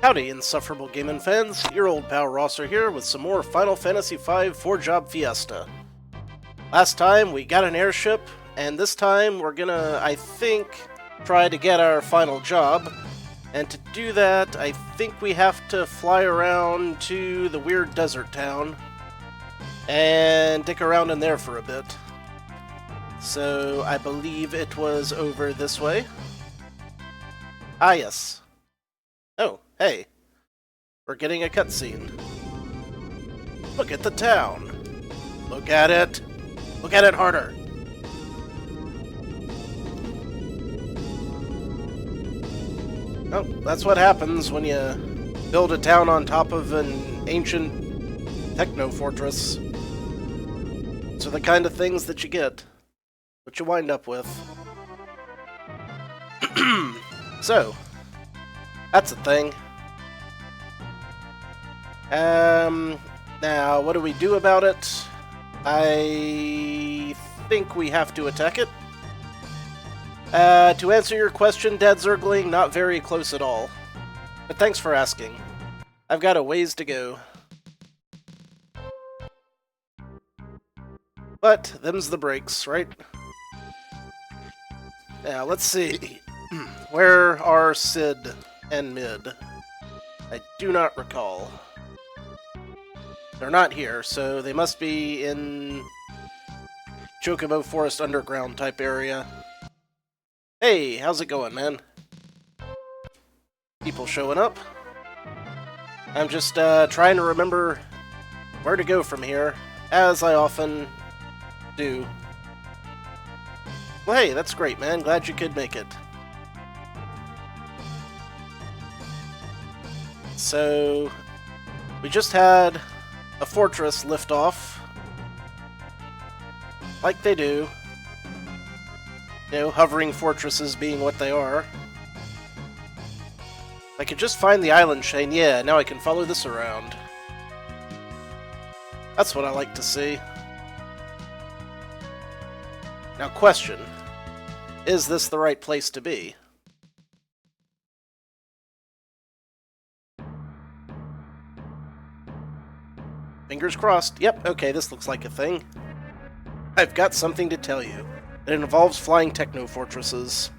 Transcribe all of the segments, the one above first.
Howdy, insufferable gaming fans. Your old pal Rosser here with some more Final Fantasy V 4-job Fiesta. Last time we got an airship, and this time we're gonna, I think, try to get our final job. And to do that, I think we have to fly around to the weird desert town and dick around in there for a bit. So I believe it was over this way. Ah, yes. Oh, hey. We're getting a cutscene. Look at the town. Look at it. Look at it harder. Oh, that's what happens when you build a town on top of an ancient techno-fortress. Those are the kind of things that you get. What you wind up with. So, that's a thing. Now, what do we do about it? I think we have to attack it. To answer your question, Dad Zergling, not very close at all. But thanks for asking. I've got a ways to go. But, them's the breaks, right? Now, let's see. Where are Sid and Mid? I do not recall. They're not here, so they must be in Chocobo Forest Underground type area. Hey, how's it going, man? People showing up. I'm just trying to remember where to go from here, as I often do. Well, hey, that's great, man. Glad you could make it. So, we just had a fortress lift off, like they do. You know, hovering fortresses being what they are. If I could just find the island chain, yeah, now I can follow this around. That's what I like to see. Now, question. Is this the right place to be? Fingers crossed. Yep, okay, this looks like a thing. I've got something to tell you. It involves flying techno-fortresses.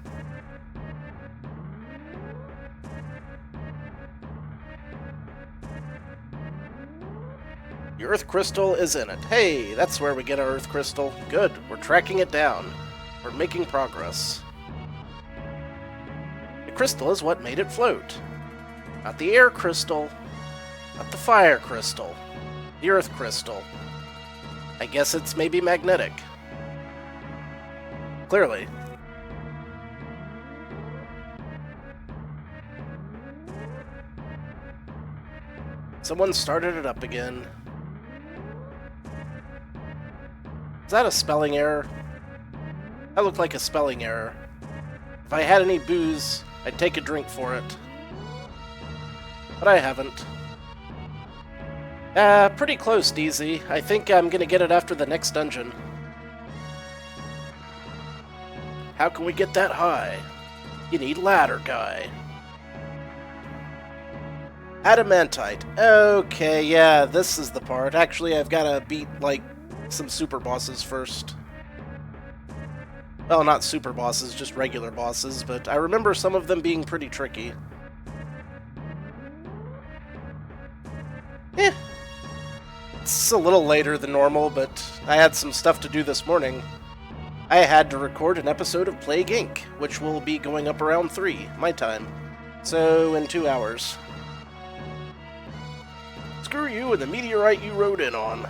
The Earth Crystal is in it. Hey, that's where we get our Earth Crystal. Good, we're tracking it down. We're making progress. The crystal is what made it float. Not the air crystal. Not the fire crystal. The Earth Crystal. I guess it's maybe magnetic. Clearly. Someone started it up again. Is that a spelling error? That looked like a spelling error. If I had any booze, I'd take a drink for it. But I haven't. Pretty close, DZ. I think I'm gonna get it after the next dungeon. How can we get that high? You need ladder guy. Adamantite. Okay, yeah, this is the part. Actually, I've gotta beat, like, some super bosses first. Well, not super bosses, just regular bosses, but I remember some of them being pretty tricky. Eh. It's a little later than normal, but I had some stuff to do this morning. I had to record an episode of Plague Inc., which will be going up around 3, my time. So, in 2 hours. Screw you and the meteorite you rode in on.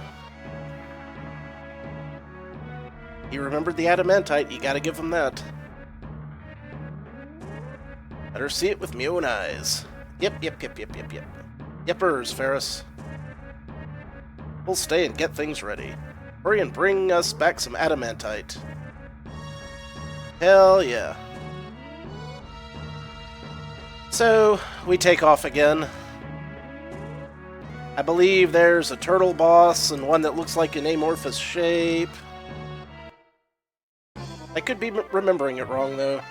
He remembered the adamantite, you gotta give him that. Better see it with me own eyes. Yep. Yepers, Ferris. We'll stay and get things ready. Hurry and bring us back some adamantite. Hell yeah. So, we take off again. I believe there's a turtle boss and one that looks like an amorphous shape. I could be remembering it wrong, though.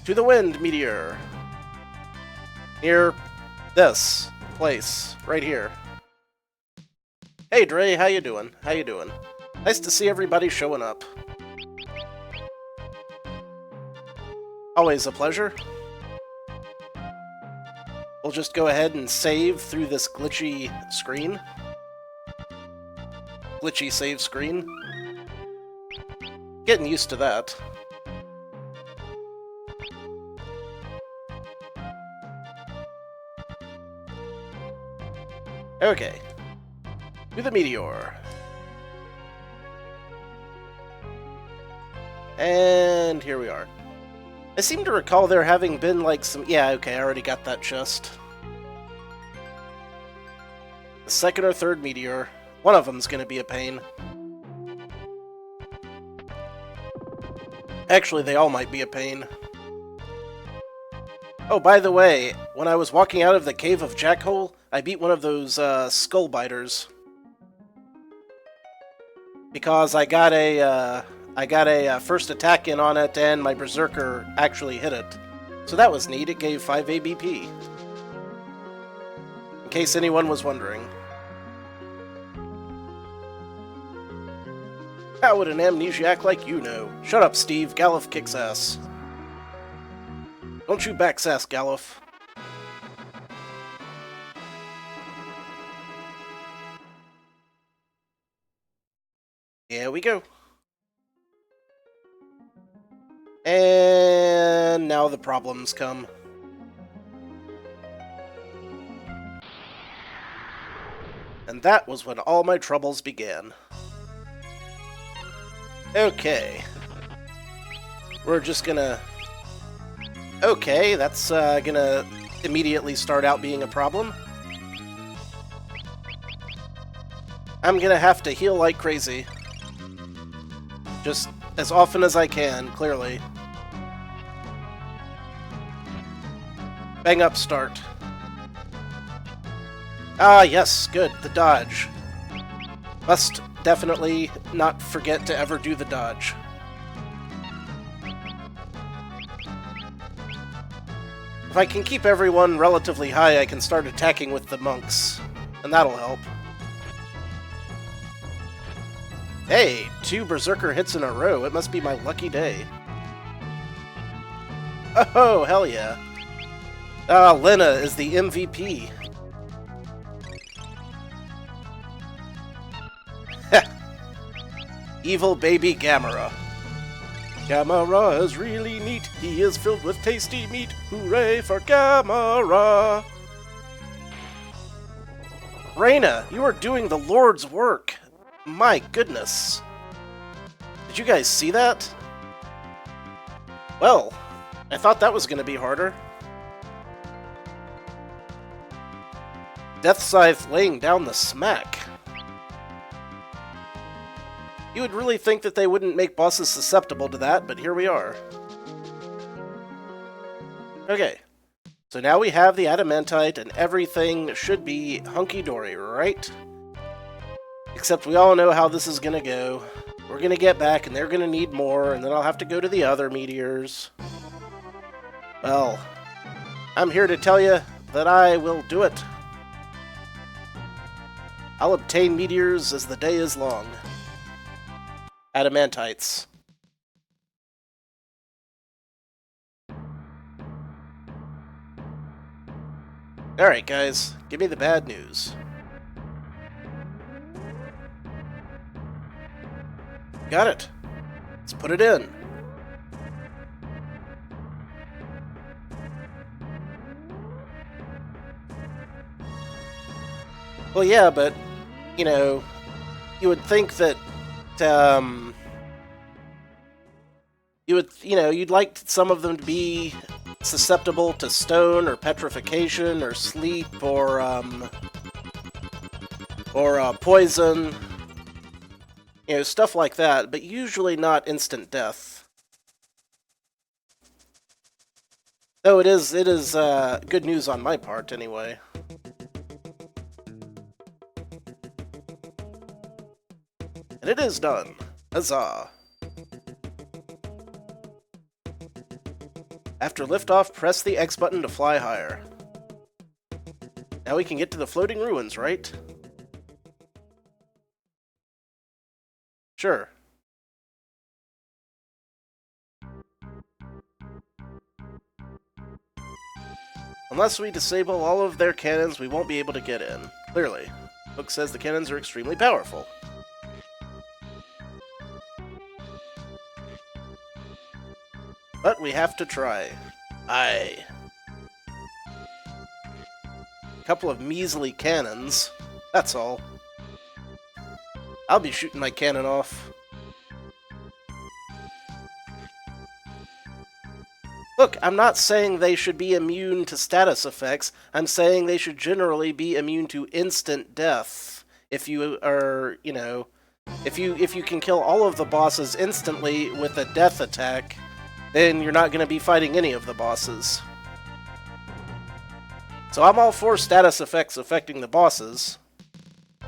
To the wind, meteor. Near this place, right here. Hey Dre, how you doing? How you doing? Nice to see everybody showing up. Always a pleasure. We'll just go ahead and save through this glitchy screen. Glitchy save screen. Getting used to that. Okay. To the meteor. And here we are. I seem to recall there having been like some... Yeah, okay, I already got that chest. The second or third meteor. One of them's gonna be a pain. Actually, they all might be a pain. Oh, by the way, when I was walking out of the Cave of Jackhole, I beat one of those skull biters. Because I got a first attack in on it, and my Berserker actually hit it. So that was neat. It gave 5 ABP. In case anyone was wondering. How would an amnesiac like you know? Shut up, Steve. Galuf kicks ass. Don't you backsass, Galuf. Here we go. And now the problems come. And that was when all my troubles began. Okay. We're just gonna... Okay, that's gonna immediately start out being a problem. I'm gonna have to heal like crazy. Just as often as I can, clearly. Bang up start. Ah, yes, good, the dodge. Must definitely not forget to ever do the dodge. If I can keep everyone relatively high, I can start attacking with the monks, and that'll help. Hey, 2 Berserker hits in a row. It must be my lucky day. Oh, hell yeah. Ah, Lena is the MVP. Evil baby Gamera. Gamera is really neat. He is filled with tasty meat. Hooray for Gamera! Reina, you are doing the Lord's work. My goodness. Did you guys see that? Well, I thought that was going to be harder. Death Scythe laying down the smack. You would really think that they wouldn't make bosses susceptible to that, but here we are. Okay, so now we have the Adamantite and everything should be hunky-dory, right? Except we all know how this is gonna go. We're gonna get back and they're gonna need more, and then I'll have to go to the other meteors. Well, I'm here to tell you that I will do it. I'll obtain meteors as the day is long. Adamantites. Alright guys, give me the bad news. Got it. Let's put it in. Well, yeah, but, you know, you would think that, you'd like some of them to be susceptible to stone, or petrification, or sleep, or poison. You know, stuff like that, but usually not instant death. Though it is good news on my part, anyway. And it is done. Huzzah! After liftoff, press the X button to fly higher. Now we can get to the floating ruins, right? Sure. Unless we disable all of their cannons, we won't be able to get in. Clearly. Book says the cannons are extremely powerful. But we have to try. Aye. A couple of measly cannons. That's all. I'll be shooting my cannon off. Look, I'm not saying they should be immune to status effects. I'm saying they should generally be immune to instant death. If you are, you know, if you can kill all of the bosses instantly with a death attack, then you're not going to be fighting any of the bosses. So I'm all for status effects affecting the bosses. I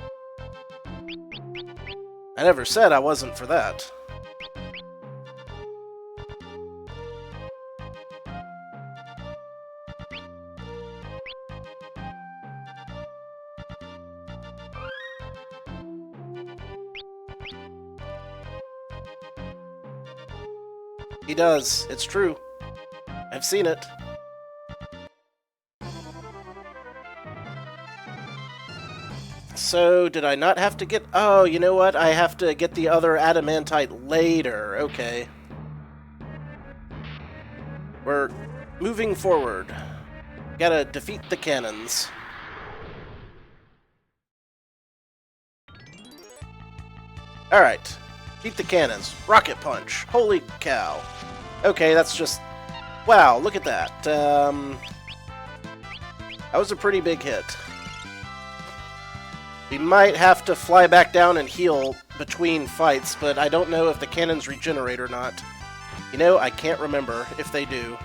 never said I wasn't for that. He does. It's true. I've seen it. So, did I not have to get... Oh, you know what? I have to get the other adamantite later. Okay. We're moving forward. Gotta defeat the cannons. Alright. Beat the cannons. Rocket punch. Holy cow. Okay, that's just... Wow, look at that. That was a pretty big hit. We might have to fly back down and heal between fights, but I don't know if the cannons regenerate or not. You know, I can't remember if they do.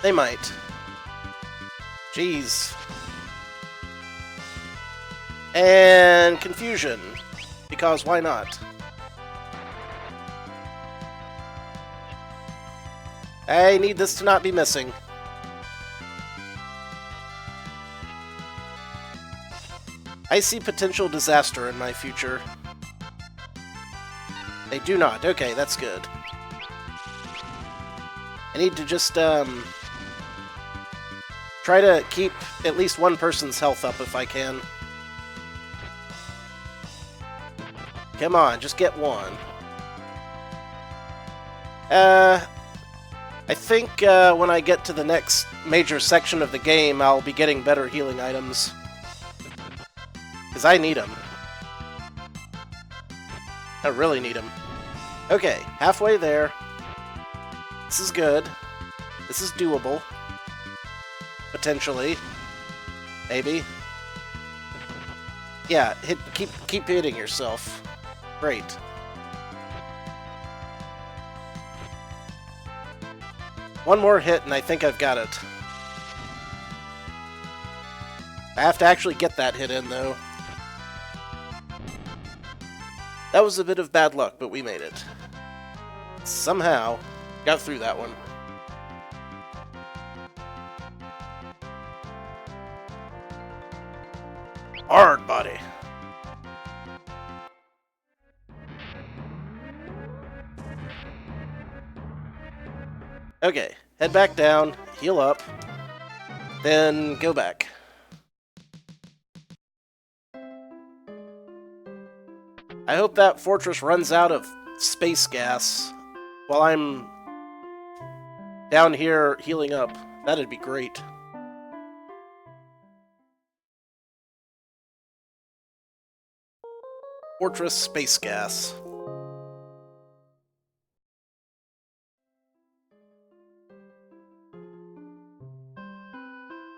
They might. Jeez. And confusion. Because why not? I need this to not be missing. I see potential disaster in my future. They do not. Okay, that's good. I need to just, try to keep at least one person's health up if I can. Come on, just get one. I think when I get to the next major section of the game, I'll be getting better healing items. Because I need them. I really need them. Okay, halfway there. This is good. This is doable. Potentially. Maybe. Yeah, keep hitting yourself. Great. One more hit and I think I've got it. I have to actually get that hit in, though. That was a bit of bad luck, but we made it. Somehow, got through that one. Hard body. Okay, head back down, heal up, then go back. I hope that fortress runs out of space gas while I'm down here healing up. That'd be great. Fortress space gas.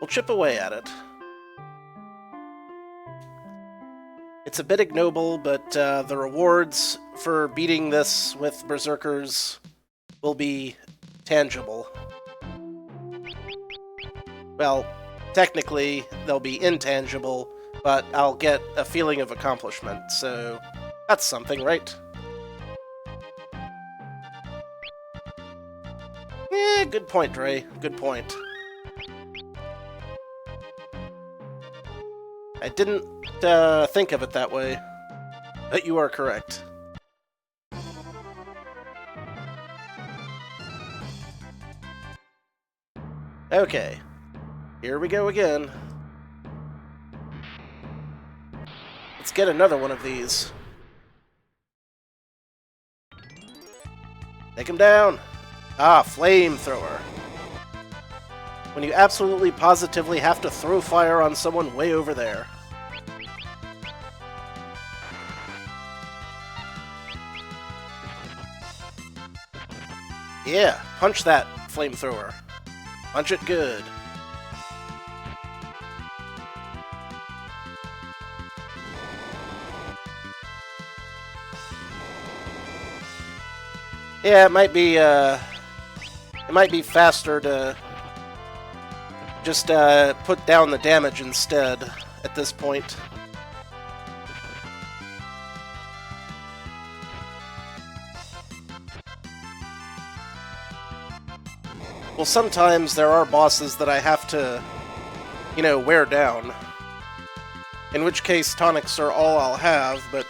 We'll chip away at it. It's a bit ignoble, but the rewards for beating this with berserkers will be tangible. Well, technically, they'll be intangible, but I'll get a feeling of accomplishment, so that's something, right? Good point, Dre. Good point. I didn't think of it that way, but you are correct. Okay, here we go again. Let's get another one of these. Take him down! Ah, flamethrower. When you absolutely positively have to throw fire on someone way over there. Yeah, punch that flamethrower. Punch it good. Yeah, it might be faster to just put down the damage instead at this point. Well, sometimes there are bosses that I have to, you know, wear down. In which case, tonics are all I'll have, but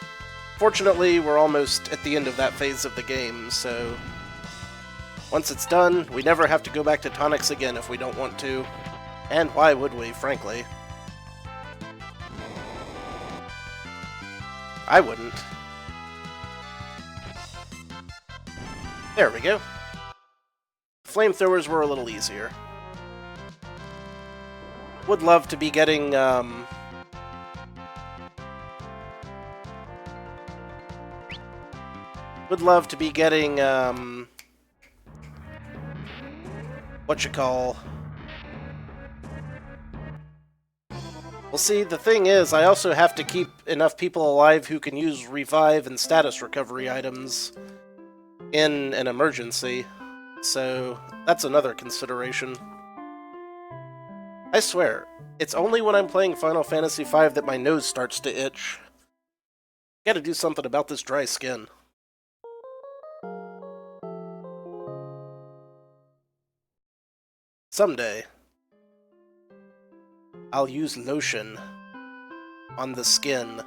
fortunately, we're almost at the end of that phase of the game, so once it's done, we never have to go back to tonics again if we don't want to. And why would we, frankly? I wouldn't. There we go. Flamethrowers were a little easier. Would love to be getting, whatchamacall. Well, see, the thing is, I also have to keep enough people alive who can use revive and status recovery items in an emergency, so that's another consideration. I swear, it's only when I'm playing Final Fantasy V that my nose starts to itch. Gotta do something about this dry skin. Someday, I'll use lotion on the skin.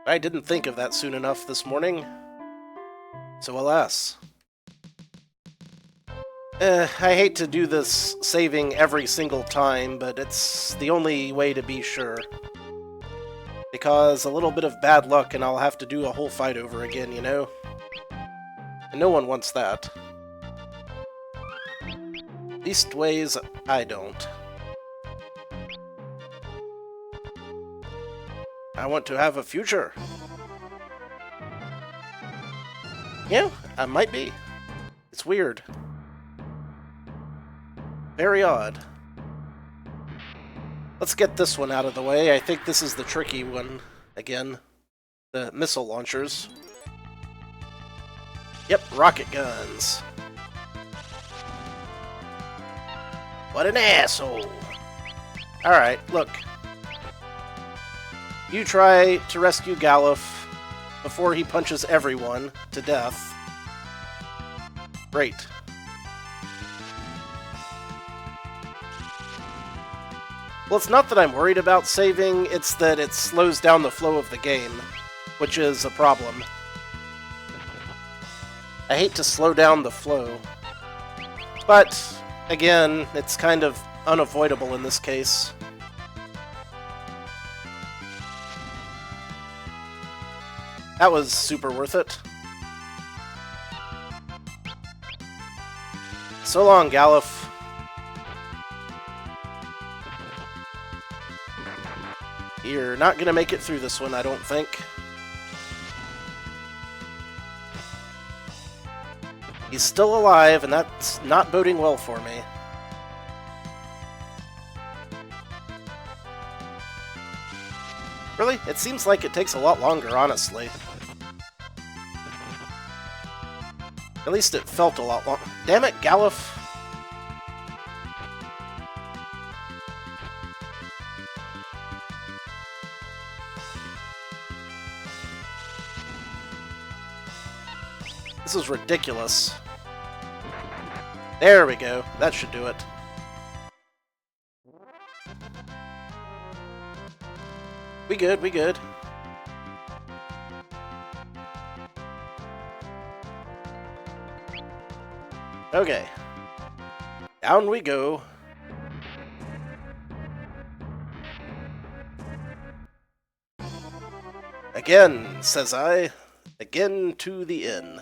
I didn't think of that soon enough this morning, so alas. I hate to do this saving every single time, but it's the only way to be sure. Because a little bit of bad luck and I'll have to do a whole fight over again, you know? And no one wants that. Leastways, I don't. I want to have a future. Yeah, I might be. It's weird. Very odd. Let's get this one out of the way. I think this is the tricky one, again. The missile launchers. Yep, rocket guns. What an asshole! Alright, look. You try to rescue Galuf before he punches everyone to death. Great. Well, it's not that I'm worried about saving, it's that it slows down the flow of the game, which is a problem. I hate to slow down the flow. But again, it's kind of unavoidable in this case. That was super worth it. So long, Galuf. You're not gonna make it through this one, I don't think. He's still alive, and that's not boding well for me. Really? It seems like it takes a lot longer, honestly. At least it felt a lot longer. Damn it, Galuf! This is ridiculous. There we go. That should do it. We good, we good. Okay. Down we go. Again, says I. Again to the inn.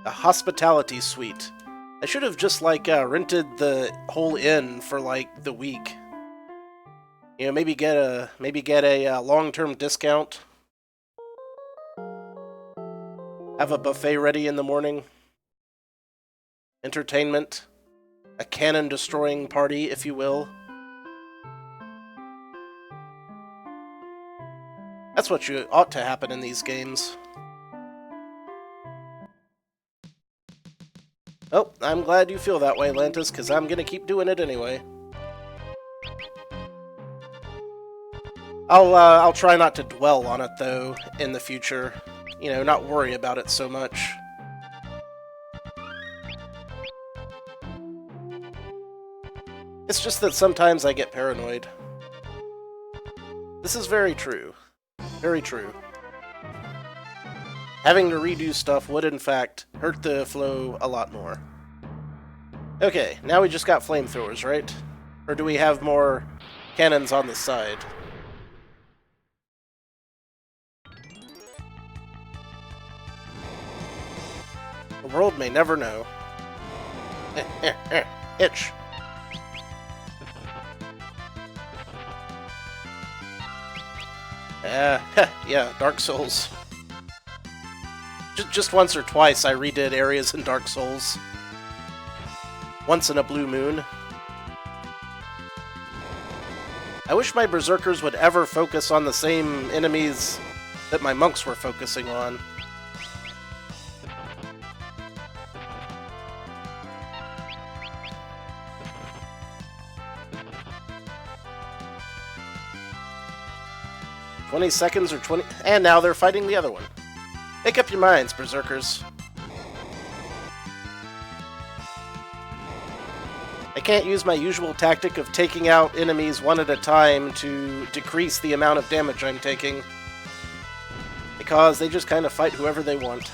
A hospitality suite. I should have just, like, rented the whole inn for, like, the week. You know, maybe get a long-term discount. Have a buffet ready in the morning. Entertainment. A cannon-destroying party, if you will. That's what you ought to happen in these games. Oh, I'm glad you feel that way, Lantis, because I'm gonna keep doing it anyway. I'll try not to dwell on it, though, in the future. You know, not worry about it so much. It's just that sometimes I get paranoid. This is very true. Very true. Having to redo stuff would, in fact, hurt the flow a lot more. Okay, now we just got flamethrowers, right? Or do we have more cannons on the side? The world may never know. Itch. Yeah, Dark Souls. Just once or twice I redid areas in Dark Souls. Once in a blue moon. I wish my berserkers would ever focus on the same enemies that my monks were focusing on. "20 seconds or 20... And now they're fighting the other one. Make up your minds, berserkers. I can't use my usual tactic of taking out enemies one at a time to decrease the amount of damage I'm taking, because they just kind of fight whoever they want.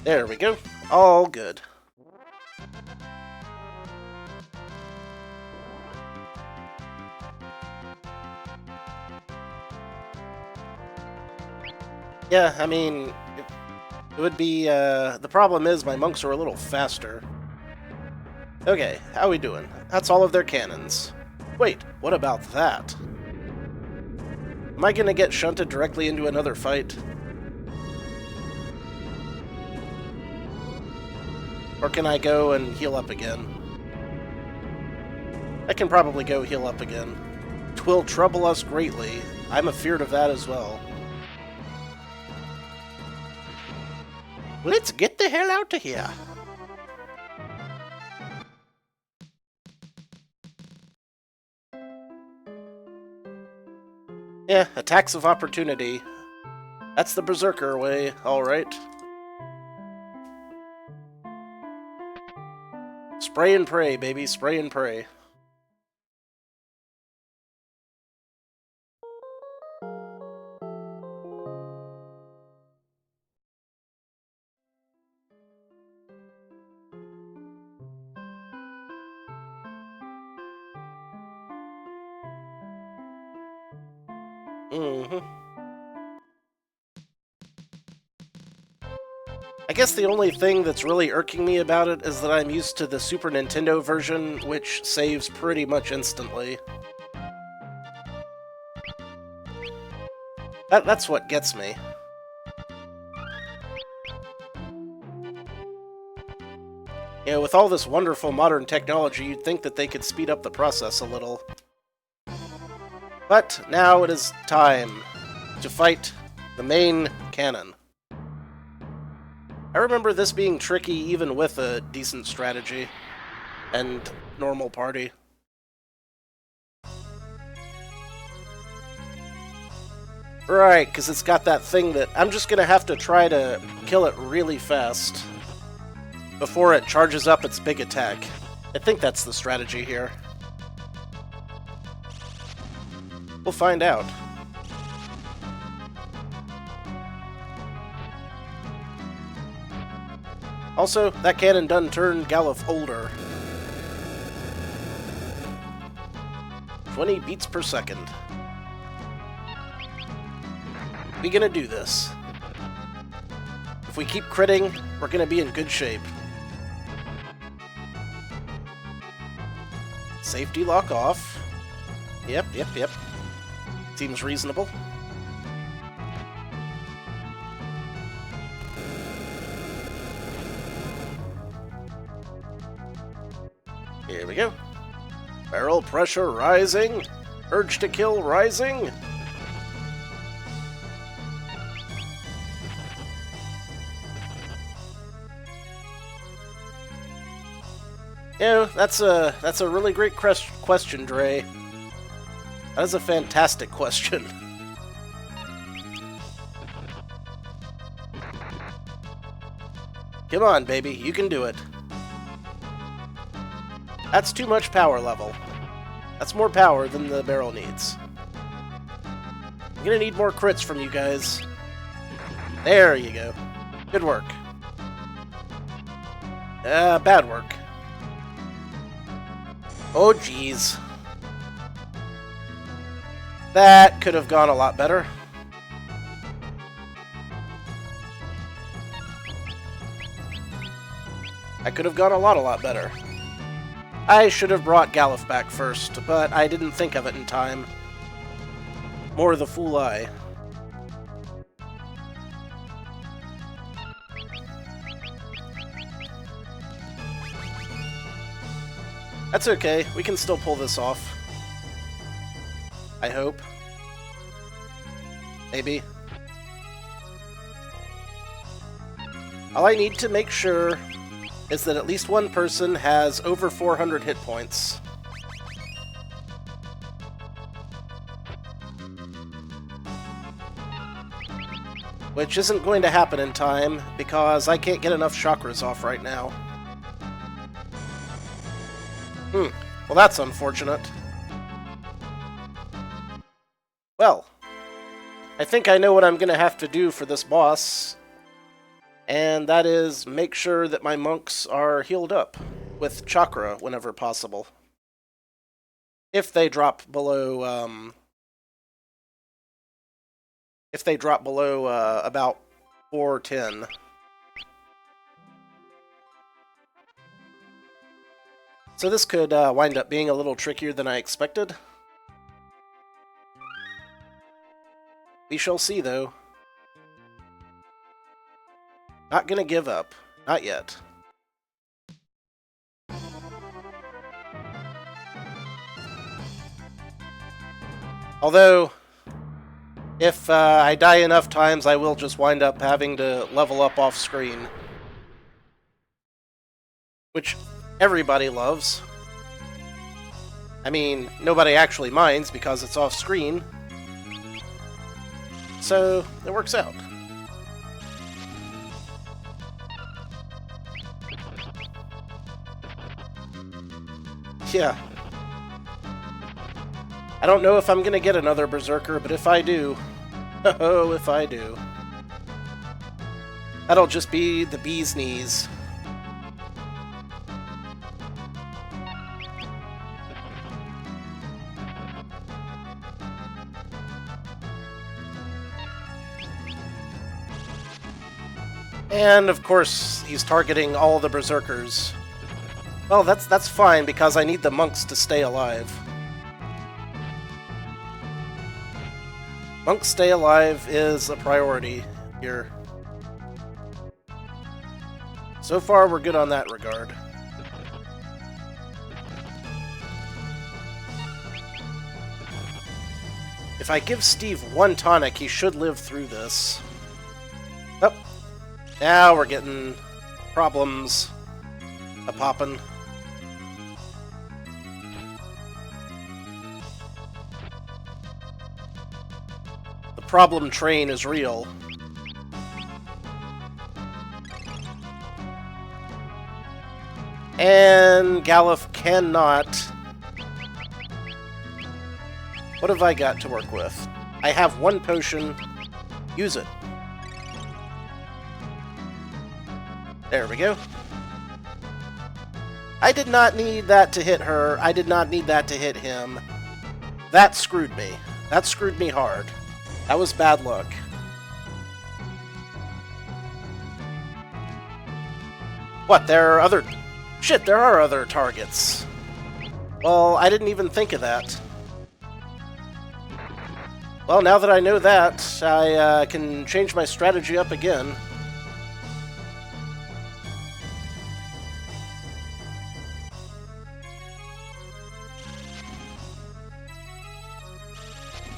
There we go. All good. Yeah, I mean, it would be, the problem is my monks are a little faster. Okay, how we doing? That's all of their cannons. Wait, what about that? Am I gonna get shunted directly into another fight? Or can I go and heal up again? I can probably go heal up again. 'Twill trouble us greatly. I'm afeard of that as well. Let's get the hell out of here. Yeah, attacks of opportunity. That's the berserker way, alright. Spray and pray, baby, spray and pray. I guess the only thing that's really irking me about it is that I'm used to the Super Nintendo version, which saves pretty much instantly. That's what gets me. You know, with all this wonderful modern technology, you'd think that they could speed up the process a little. But now it is time to fight the main cannon. I remember this being tricky even with a decent strategy and normal party. Right, because it's got that thing that I'm just going to have to try to kill it really fast before it charges up its big attack. I think that's the strategy here. We'll find out. Also, that cannon done turned Galuf older. 20 beats per second. We gonna do this. If we keep critting, we're gonna be in good shape. Safety lock off. Yep. Seems reasonable. Here we go. Barrel pressure rising. Urge to kill rising. You know, that's a really great question, Dre. That is a fantastic question. Come on, baby, you can do it. That's too much power level. That's more power than the barrel needs. I'm gonna need more crits from you guys. There you go. Good work. Bad work. Oh, jeez. That could have gone a lot better. I could have gone a lot better. I should have brought Galuf back first, but I didn't think of it in time. More the fool I. That's okay, we can still pull this off. I hope. Maybe. All I need to make sure is that at least one person has over 400 hit points. Which isn't going to happen in time, because I can't get enough chakras off right now. Well, that's unfortunate. Well, I think I know what I'm going to have to do for this boss, and that is make sure that my monks are healed up with chakra whenever possible. If they drop below, about 410. So this could wind up being a little trickier than I expected. We shall see, though. Not gonna give up. Not yet. Although, if I die enough times, I will just wind up having to level up off screen. Which everybody loves. I mean, nobody actually minds because it's off screen. So, it works out. Yeah. I don't know if I'm gonna get another Berserker, but if I do... oh, if I do. That'll just be the bee's knees. And, of course, he's targeting all the Berserkers. Well, that's fine, because I need the monks to stay alive. Monks stay alive is a priority here. So far, we're good on that regard. If I give Steve one tonic, he should live through this. Oh. Now we're getting problems a-poppin'. The problem train is real. And Galuf cannot... What have I got to work with? I have one potion. Use it. There we go. I did not need that to hit her. I did not need that to hit him. That screwed me. That screwed me hard. That was bad luck. What, there are other... Shit, there are other targets. Well, I didn't even think of that. Well, now that I know that, I can change my strategy up again.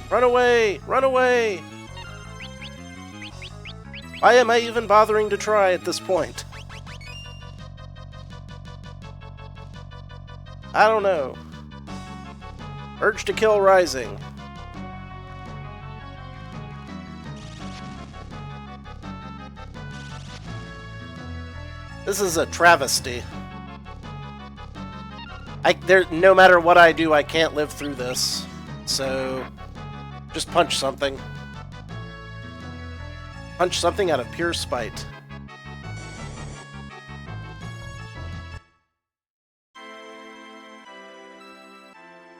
Run away! Run away! Why am I even bothering to try at this point? I don't know. Urge to kill rising. This is a travesty. No matter what I do, I can't live through this. So, just punch something. Punch something out of pure spite.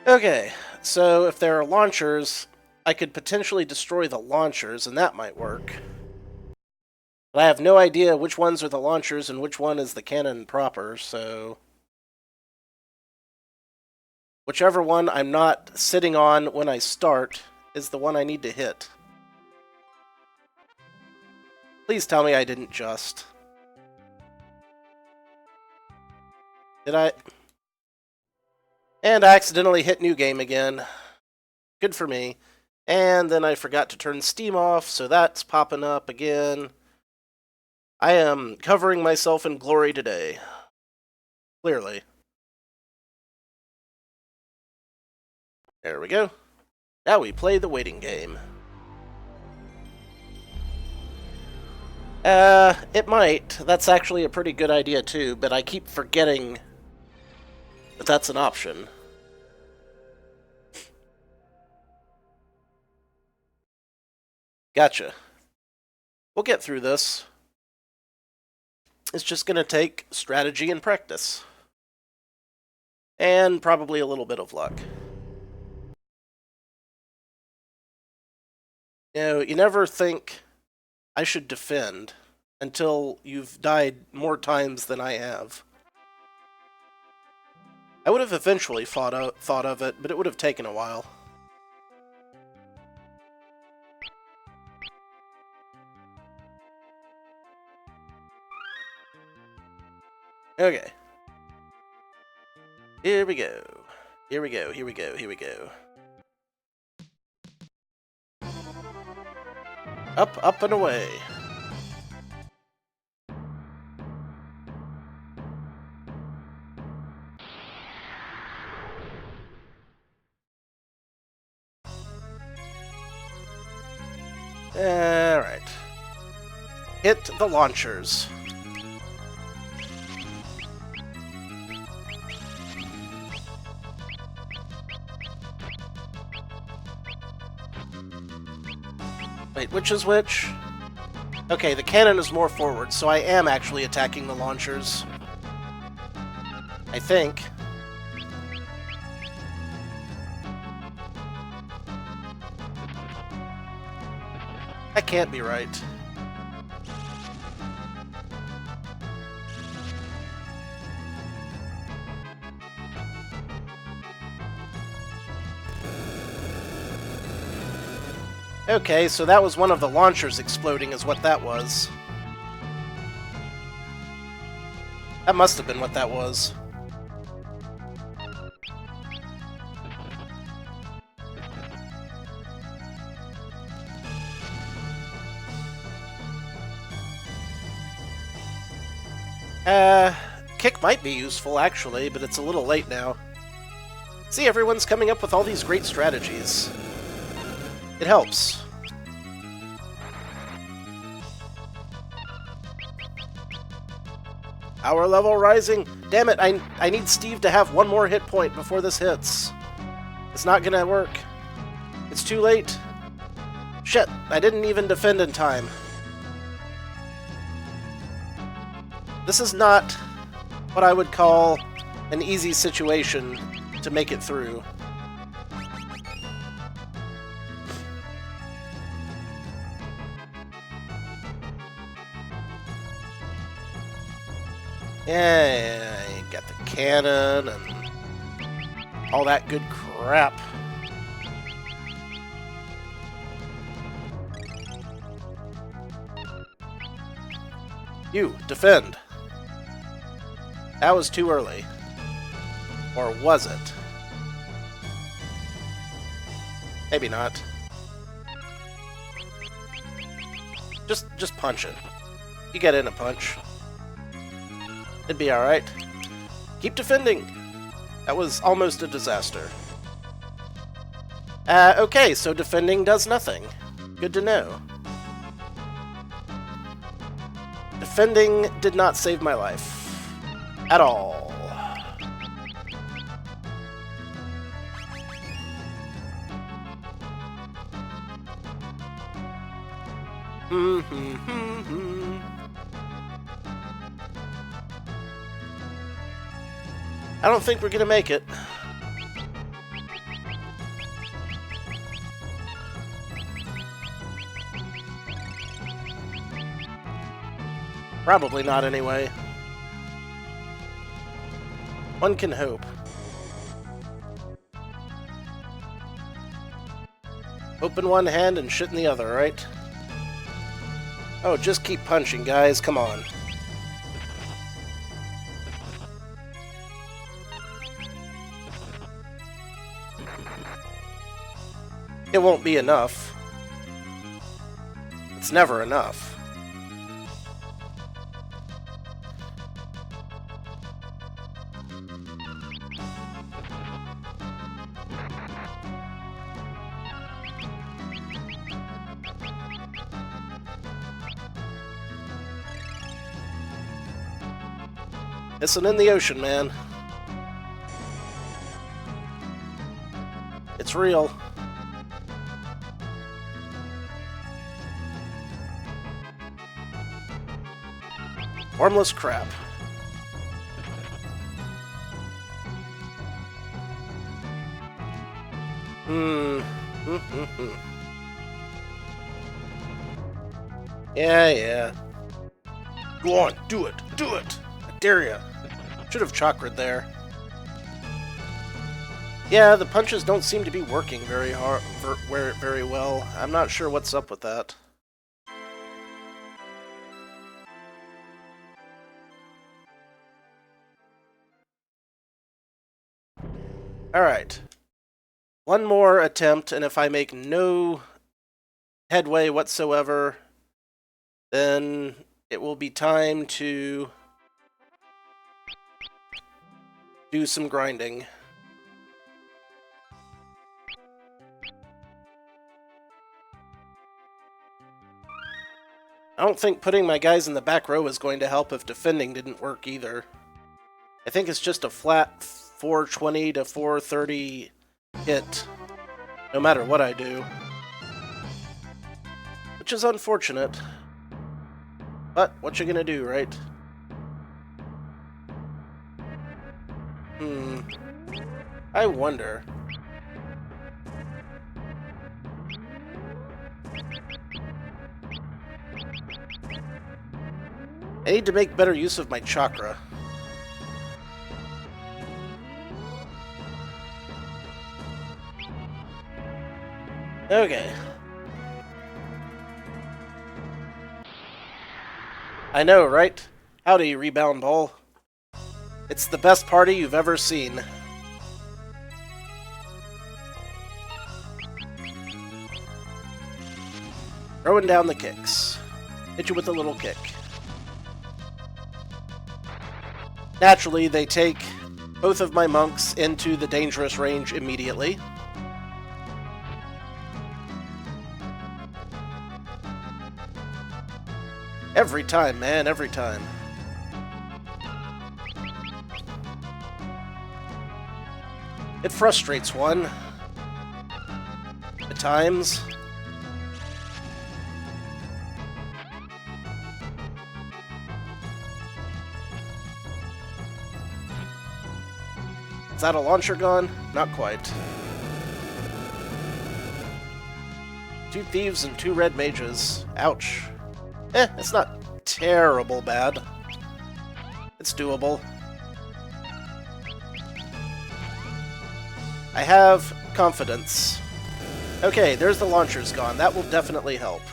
Okay, so if there are launchers, I could potentially destroy the launchers, and that might work. But I have no idea which ones are the launchers and which one is the cannon proper, so... Whichever one I'm not sitting on when I start is the one I need to hit. Please tell me I didn't just. Did I? And I accidentally hit New Game again. Good for me. And then I forgot to turn Steam off, so that's popping up again. I am covering myself in glory today. Clearly. There we go. Now we play the waiting game. It might. That's actually a pretty good idea too, but I keep forgetting that that's an option. Gotcha. We'll get through this. It's just going to take strategy and practice. And probably a little bit of luck. You know, you never think I should defend until you've died more times than I have. I would have eventually thought of it, but it would have taken a while. Okay. Here we go. Here we go, here we go, here we go. Up, up, and away. Alright. Hit the launchers. Wait, which is which? Okay, the cannon is more forward, so I am actually attacking the launchers. I think. That can't be right. Okay, so that was one of the launchers exploding is what that was. That must have been what that was. Kick might be useful, actually, but it's a little late now. See, everyone's coming up with all these great strategies. It helps. Power level rising. Damn it, I need Steve to have one more hit point before this hits. It's not gonna work. It's too late. Shit, I didn't even defend in time. This is not what I would call an easy situation to make it through. Yeah, you got the cannon and all that good crap. You, defend. That was too early. Or was it? Maybe not. Just punch it. You get in a punch. It'd be alright. Keep defending! That was almost a disaster. Okay, so defending does nothing. Good to know. Defending did not save my life. At all. I don't think we're gonna make it. Probably not anyway. One can hope. Hope in one hand and shit in the other, right? Oh, just keep punching, guys. Come on. It won't be enough. It's never enough. Missing in the ocean, man. It's real. Formless crap. Yeah. Go on, do it. Do it. I dare ya. Should have chakra'd there. Yeah, the punches don't seem to be working very well. I'm not sure what's up with that. Alright. One more attempt, and if I make no headway whatsoever, then it will be time to do some grinding. I don't think putting my guys in the back row is going to help if defending didn't work either. I think it's just a flat 420 to 430 hit, no matter what I do. Which is unfortunate. But, what you gonna do, right? I wonder. I need to make better use of my chakra. Okay. I know, right? Howdy, Rebound Ball. It's the best party you've ever seen. Throwing down the kicks. Hit you with a little kick. Naturally, they take both of my monks into the dangerous range immediately. Every time, man, every time. It frustrates one. At times. Is that a launcher gone? Not quite. 2 thieves and 2 red mages. Ouch. It's not terrible bad. It's doable. I have confidence. Okay, there's the launchers gone. That will definitely help.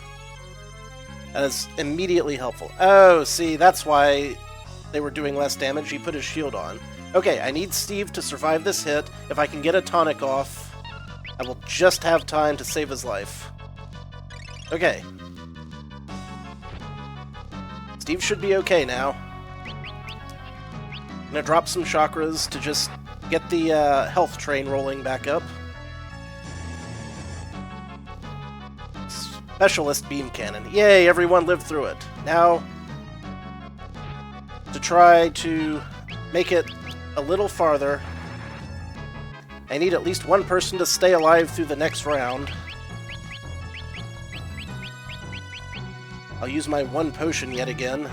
That is immediately helpful. Oh, see, that's why they were doing less damage. He put his shield on. Okay, I need Steve to survive this hit. If I can get a tonic off, I will just have time to save his life. Okay. Steve should be okay now. I'm gonna drop some chakras to just get the health train rolling back up. Specialist beam cannon. Yay, everyone lived through it. Now, to try to make it a little farther, I need at least one person to stay alive through the next round. I'll use my 1 potion yet again.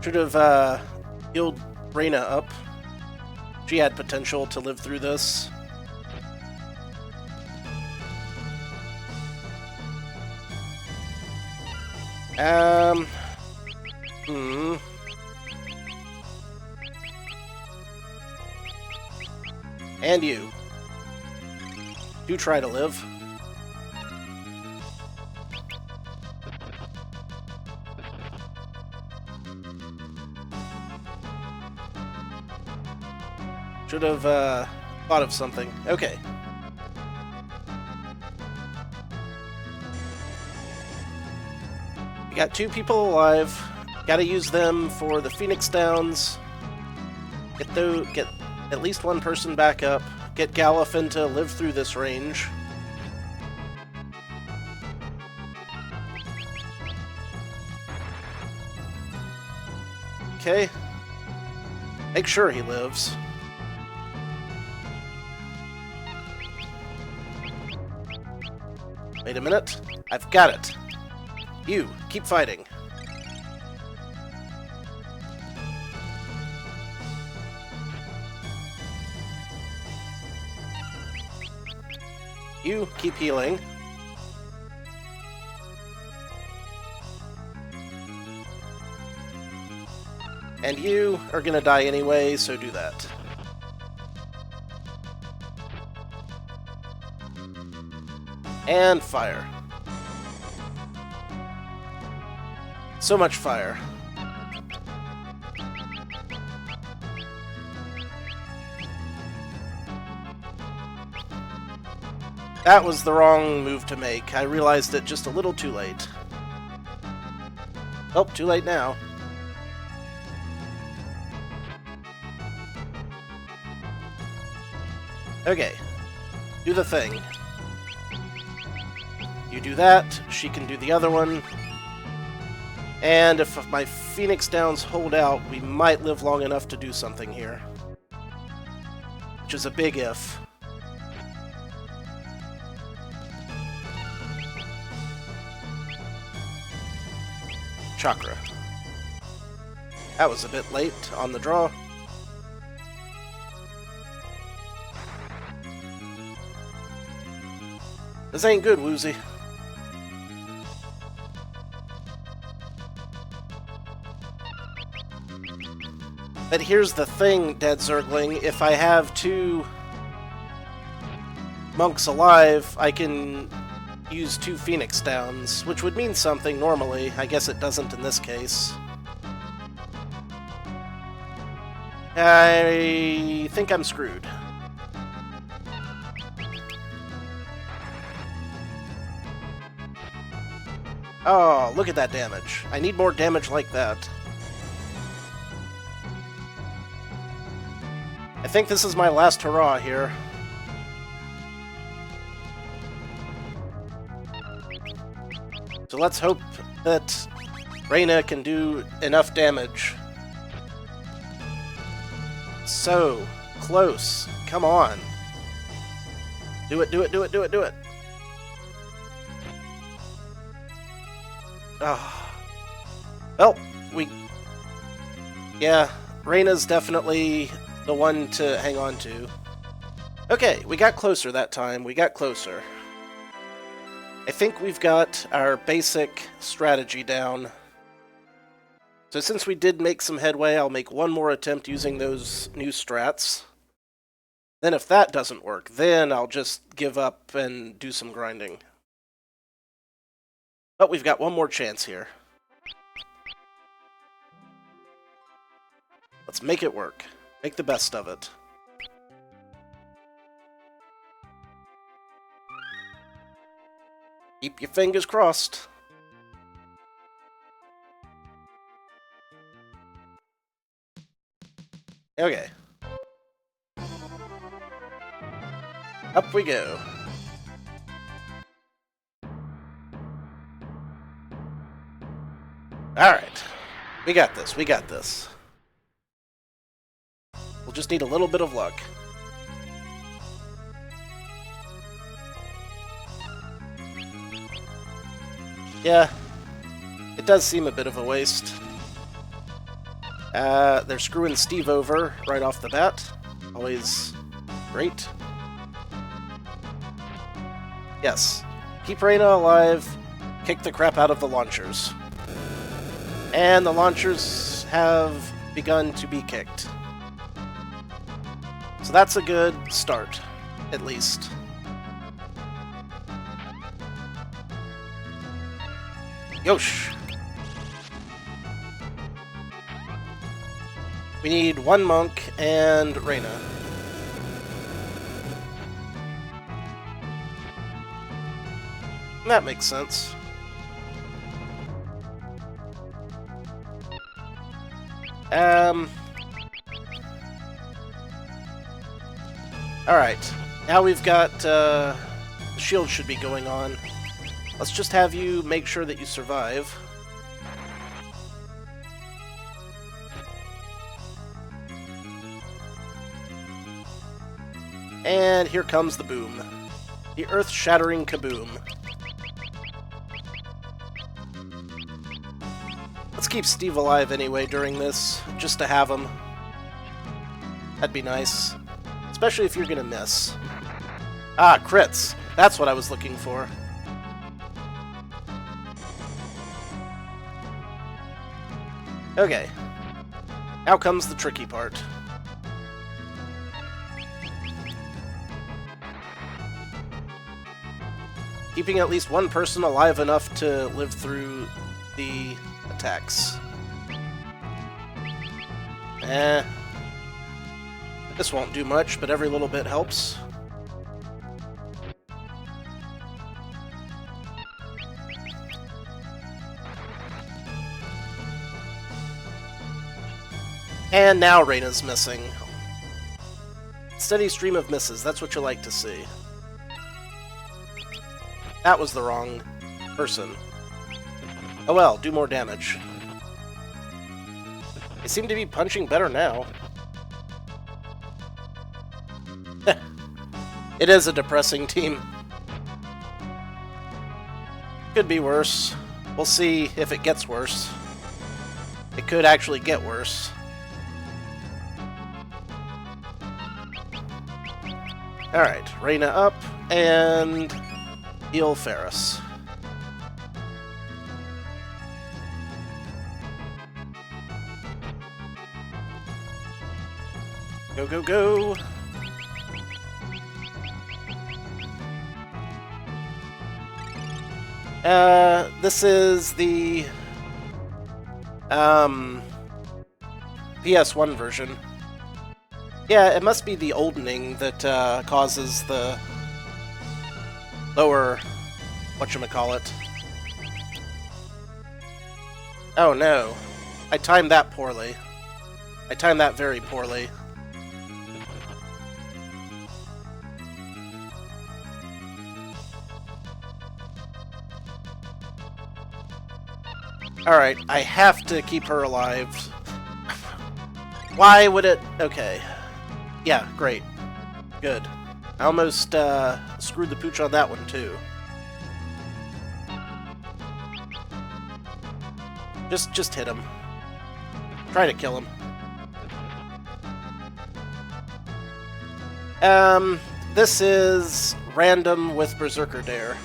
Should have healed Reyna up. She had potential to live through this. And you. Do try to live. Should have thought of something. Okay. We got 2 people alive. Gotta use them for the Phoenix Downs. Get at least 1 person back up. Get Gallifin to live through this range. Okay. Make sure he lives. Wait a minute. I've got it. You, keep fighting. You keep healing. And you are gonna die anyway, so do that. And fire. So much fire. That was the wrong move to make. I realized it just a little too late. Oh, too late now. Okay. Do the thing. You do that, she can do the other one. And if my Phoenix Downs hold out, we might live long enough to do something here. Which is a big if. Chakra. That was a bit late on the draw. This ain't good, Woozy. But here's the thing, Dead Zergling. If I have 2 monks alive, I can use 2 Phoenix Downs, which would mean something normally. I guess it doesn't in this case. I think I'm screwed. Oh, look at that damage. I need more damage like that. I think this is my last hurrah here. So let's hope that Reyna can do enough damage So close. Come on. Do it, do it, do it, do it, do it. Oh. Well, yeah, Reina's definitely the one to hang on to. Okay, we got closer that time. We got closer. I think we've got our basic strategy down. So since we did make some headway, I'll make one more attempt using those new strats. Then if that doesn't work, then I'll just give up and do some grinding. But we've got one more chance here. Let's make it work. Make the best of it. Keep your fingers crossed. Okay. Up we go. Alright. We got this, we got this. We'll just need a little bit of luck. Yeah, it does seem a bit of a waste. They're screwing Steve over right off the bat. Always great. Yes, keep Reina alive, kick the crap out of the launchers. And the launchers have begun to be kicked. So that's a good start, at least. Yosh! We need one monk and Reina. That makes sense. Alright. Now we've got, the shield should be going on. Let's just have you make sure that you survive. And here comes the boom. The earth-shattering kaboom. Let's keep Steve alive anyway during this, just to have him. That'd be nice. Especially if you're gonna miss. Ah, crits. That's what I was looking for. Okay. Now comes the tricky part. Keeping at least one person alive enough to live through the attacks. This won't do much, but every little bit helps. And now Reina's missing. Steady stream of misses, that's what you like to see. That was the wrong person. Oh well, do more damage. They seem to be punching better now. It is a depressing team. Could be worse. We'll see if it gets worse. It could actually get worse. Alright, Reina up, and heal Ferris. Go, go, go! This is the PS1 version. Yeah, it must be the oldening that causes the lower whatchamacallit. Oh no. I timed that poorly. I timed that very poorly. Alright, I have to keep her alive. Why would it... Okay. Yeah, great. Good. I almost screwed the pooch on that one, too. Just hit him. Try to kill him. This is random with Berserker Dare.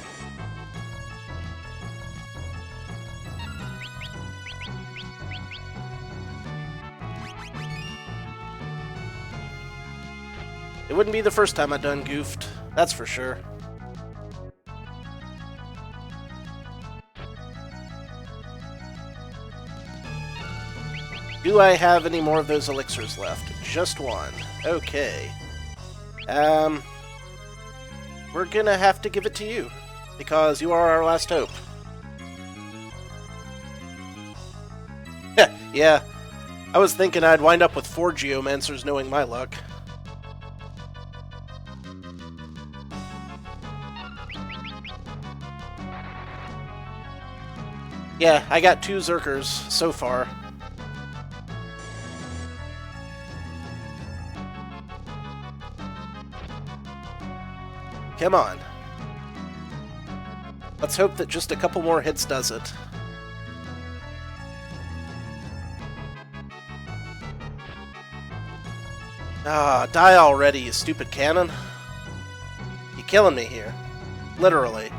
It wouldn't be the first time I've done goofed, that's for sure. Do I have any more of those elixirs left? Just one. Okay. We're gonna have to give it to you, because you are our last hope. Yeah, I was thinking I'd wind up with 4 Geomancers knowing my luck. Yeah, I got 2 Zerkers so far. Come on. Let's hope that just a couple more hits does it. Ah, die already, you stupid cannon. You're killing me here. Literally.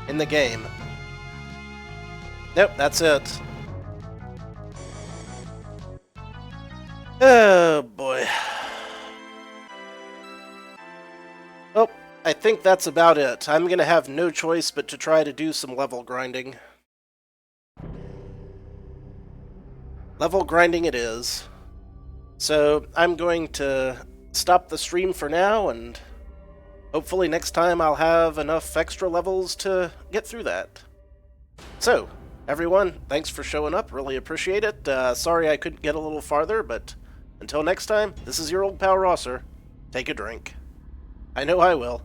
In the game. Nope, that's it. Oh, boy. Oh, I think that's about it. I'm gonna have no choice but to try to do some level grinding. Level grinding it is. So, I'm going to stop the stream for now, and hopefully next time I'll have enough extra levels to get through that. So, everyone, thanks for showing up. Really appreciate it. Sorry I couldn't get a little farther, but until next time, this is your old pal Rosser. Take a drink. I know I will.